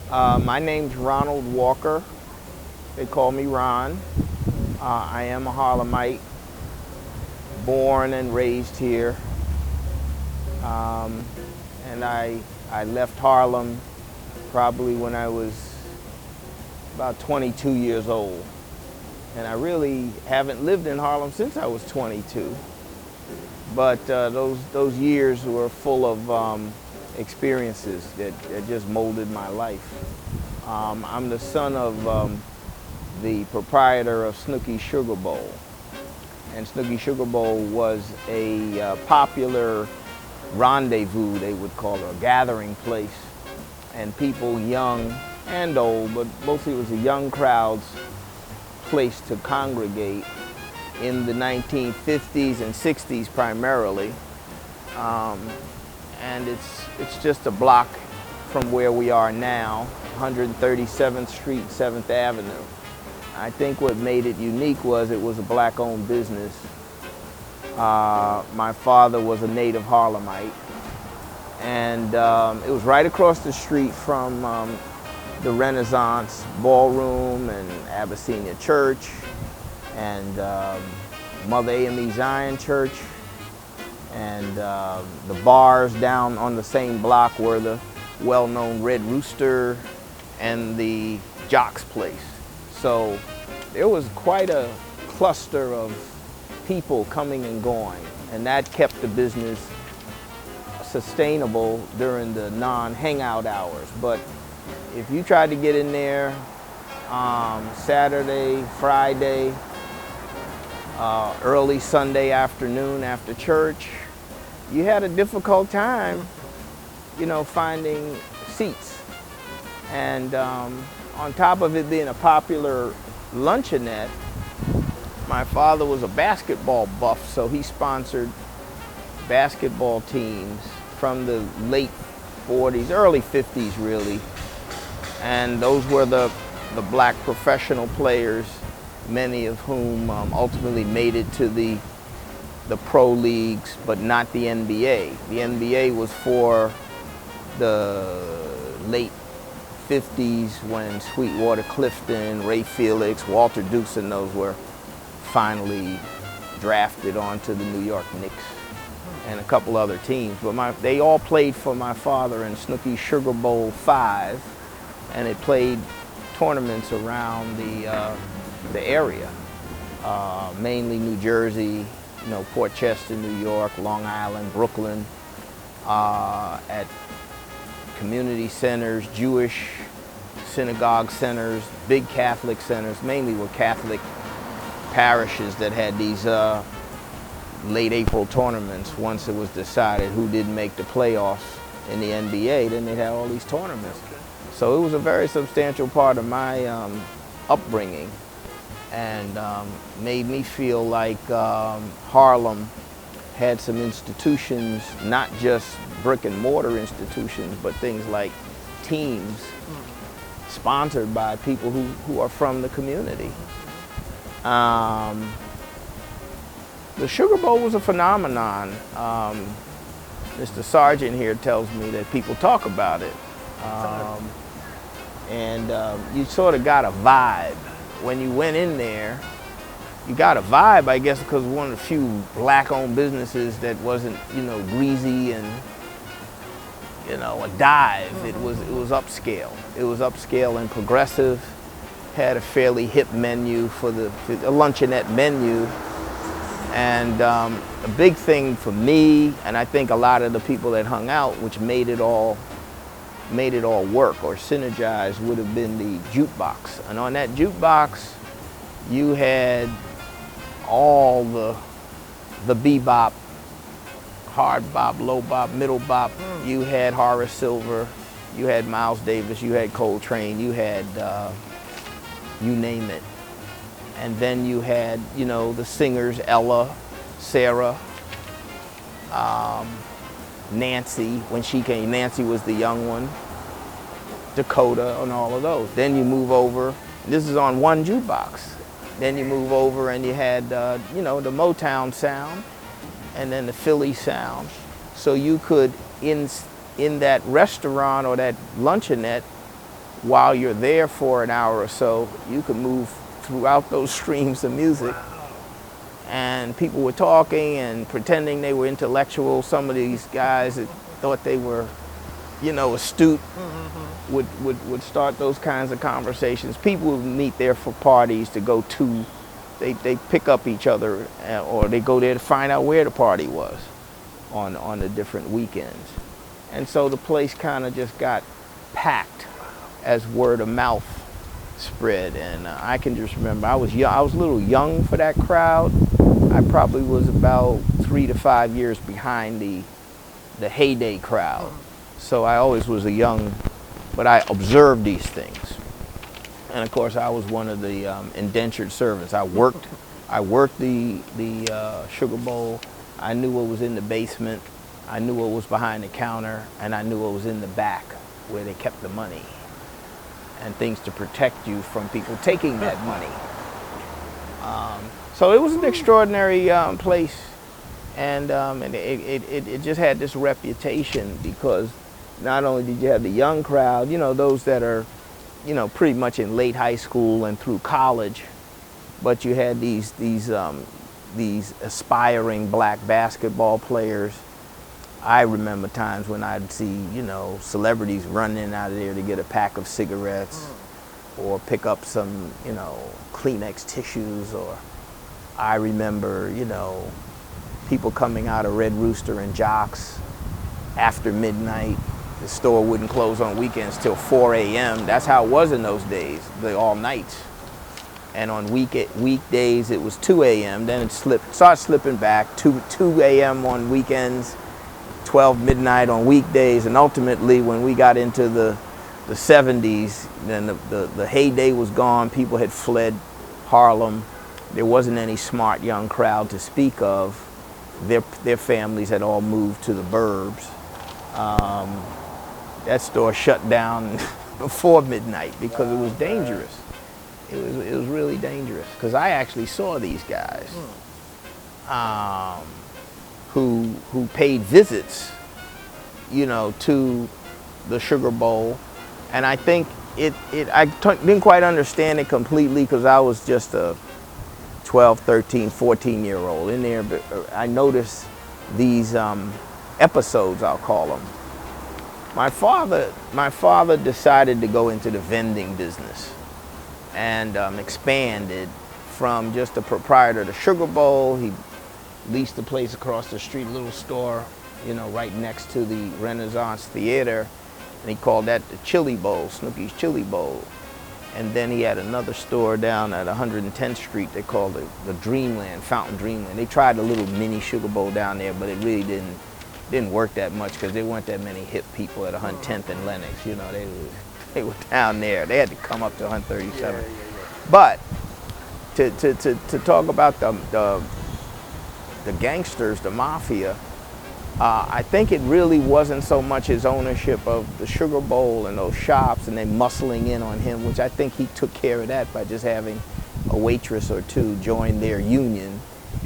My name's Ronald Walker. They call me Ron. I am a Harlemite, born and raised here. Um, and I left Harlem probably when I was about 22 years old. And I really haven't lived in Harlem since I was 22. But those years were full of experiences that just molded my life. I'm the son of the proprietor of Snooky Sugar Bowl. And Snooky Sugar Bowl was a popular rendezvous, they would call it, a gathering place. And people young and old, but mostly it was a young crowd's place to congregate in the 1950s and 60s primarily. And it's just a block from where we are now, 137th Street, 7th Avenue. I think what made it unique was it was a black-owned business. My father was a native Harlemite, and it was right across the street from the Renaissance Ballroom and Abyssinia Church and Mother AME Zion Church, and the bars down on the same block were the well-known Red Rooster and the Jock's Place. So there was quite a cluster of people coming and going, and that kept the business sustainable during the non-hangout hours. But if you tried to get in there Saturday, Friday, early Sunday afternoon after church, you had a difficult time, finding seats. And on top of it being a popular luncheonette, my father was a basketball buff, so he sponsored basketball teams from the late 40s, early 50s really. And those were the black professional players, many of whom ultimately made it to the pro leagues, but not the NBA. The NBA was for the late 50s when Sweetwater Clifton, Ray Felix, Walter Dukes, and those were finally drafted onto the New York Knicks and a couple other teams. But they all played for my father in Snooky Sugar Bowl 5, and they played tournaments around the area, mainly New Jersey, Port Chester, New York, Long Island, Brooklyn, at community centers, Jewish synagogue centers, big Catholic centers, mainly were Catholic parishes that had these late April tournaments. Once it was decided who didn't make the playoffs in the NBA, then they had all these tournaments. So it was a very substantial part of my upbringing, and made me feel like Harlem had some institutions, not just brick and mortar institutions, but things like teams sponsored by people who are from the community. The Sugar Bowl was a phenomenon. Mr. Sargent here tells me that people talk about it. And you sort of got a vibe. When you went in there, you got a vibe, I guess, because one of the few black-owned businesses that wasn't, greasy and, a dive. It was upscale. It was upscale and progressive. Had a fairly hip menu for a luncheonette menu. And a big thing for me, and I think a lot of the people that hung out, which made it all work or synergize, would have been the jukebox. And on that jukebox, you had all the bebop, hard bop, low bop, middle bop. You had Horace Silver, you had Miles Davis, you had Coltrane, you had you name it. And then you had, the singers, Ella, Sarah, Nancy, when she came. Nancy was the young one, Dakota, and all of those. Then you move over, this is on one jukebox. Then you move over and you had, the Motown sound and then the Philly sound. So you could, in that restaurant or that luncheonette, while you're there for an hour or so, you could move throughout those streams of music. And people were talking and pretending they were intellectual. Some of these guys that thought they were, you know, astute would start those kinds of conversations. People would meet there for parties to go to. They pick up each other, or they go there to find out where the party was on the different weekends. And so the place kind of just got packed as word of mouth spread. And I can just remember I was young, I was a little young for that crowd. I probably was about 3 to 5 years behind the heyday crowd. So I always was a young, but I observed these things. And of course I was one of the indentured servants. I worked the Sugar Bowl. I knew what was in the basement. I knew what was behind the counter, and I knew what was in the back where they kept the money and things to protect you from people taking that money. So it was an extraordinary place, and it just had this reputation because not only did you have the young crowd, you know, those that are, you know, pretty much in late high school and through college, but you had these aspiring black basketball players. I remember times when I'd see, you know, celebrities running out of there to get a pack of cigarettes or pick up some, you know, Kleenex tissues. Or I remember, you know, people coming out of Red Rooster and Jocks after midnight. The store wouldn't close on weekends till 4 a.m. That's how it was in those days, the all nights. And on weekdays it was 2 a.m. Then it started slipping back, 2 a.m. on weekends, 12 midnight on weekdays, and ultimately when we got into the 70s, then the heyday was gone. People had fled Harlem. There wasn't any smart young crowd to speak of. Their families had all moved to the burbs. That store shut down before midnight because it was dangerous. It was really dangerous because I actually saw these guys who paid visits, you know, to the Sugar Bowl, and I think I didn't quite understand it completely because I was just a 12, 13, 14-year-old in there. But I noticed these episodes, I'll call them. My father decided to go into the vending business and expanded from just a proprietor to Sugar Bowl. He leased a place across the street, a little store, you know, right next to the Renaissance Theater, and he called that the Chili Bowl, Snooky's Chili Bowl. And then he had another store down at 110th Street they called the Dreamland, Fountain Dreamland. They tried a little mini Sugar Bowl down there, but it really didn't work that much because there weren't that many hip people at 110th and Lenox. You know, they were down there. They had to come up to 137. But to talk about the gangsters, the mafia, I think it really wasn't so much his ownership of the Sugar Bowl and those shops and then muscling in on him, which I think he took care of that by just having a waitress or two join their union,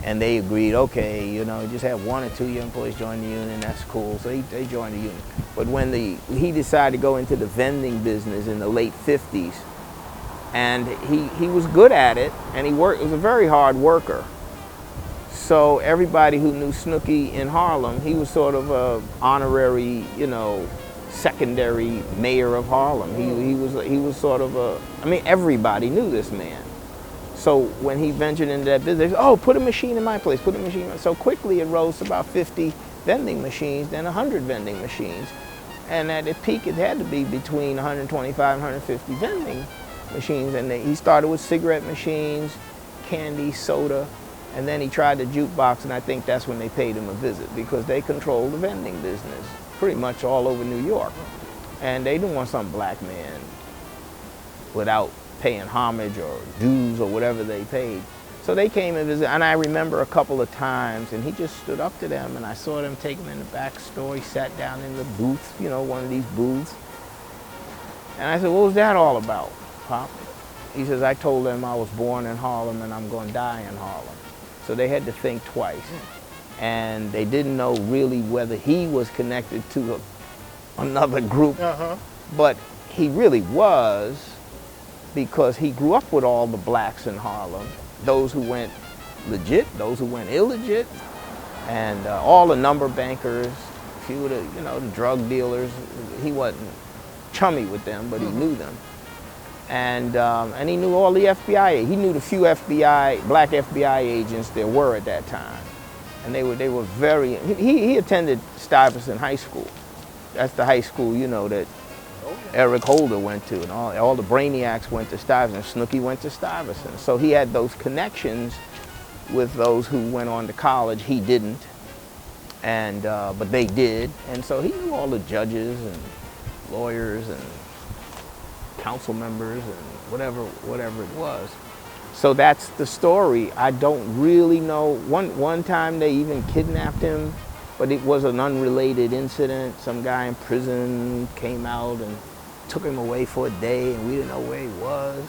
and they agreed, okay, you know, just have 1 or 2 young boys join the union, that's cool. So they joined the union. But when he decided to go into the vending business in the late 50s, and he was good at it, and he was a very hard worker. So everybody who knew Snooky in Harlem, he was sort of a honorary, you know, secondary mayor of Harlem. He was sort of I mean, everybody knew this man. So when he ventured into that business, oh, put a machine in my place, put a machine. So quickly it rose to about 50 vending machines, then 100 vending machines. And at its peak, it had to be between 125 and 150 vending machines. And he started with cigarette machines, candy, soda, and then he tried the jukebox, and I think that's when they paid him a visit because they controlled the vending business pretty much all over New York. And they didn't want some black man without paying homage or dues or whatever they paid. So they came and visited, and I remember a couple of times, and he just stood up to them, and I saw them take him in the back store. He sat down in the booth, you know, one of these booths. And I said, what was that all about, Pop? He says, I told them I was born in Harlem and I'm going to die in Harlem. So they had to think twice. And they didn't know really whether he was connected to another group, but he really was, because he grew up with all the blacks in Harlem, those who went legit, those who went illegit, and all the number bankers, a few of the, the drug dealers. He wasn't chummy with them, but he knew them. And he knew all the FBI. He knew the few black FBI agents there were at that time. And they were very, he attended Stuyvesant High School. That's the high school, that Eric Holder went to, and all the brainiacs went to Stuyvesant. Snooki went to Stuyvesant. So he had those connections with those who went on to college. He didn't, but they did. And so he knew all the judges and lawyers and council members and whatever it was. So that's the story. I don't really know. One time they even kidnapped him, but it was an unrelated incident. Some guy in prison came out and took him away for a day, and we didn't know where he was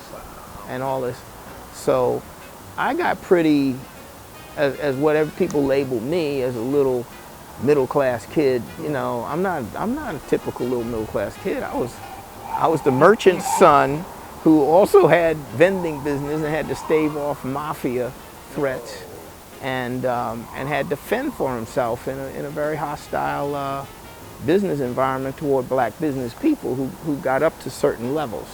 and all this. So I got pretty, as whatever people label me, as a little middle-class kid. I'm not a typical little middle-class kid. I was the merchant's son who also had vending business and had to stave off mafia threats, and had to fend for himself in a very hostile business environment toward black business people who got up to certain levels.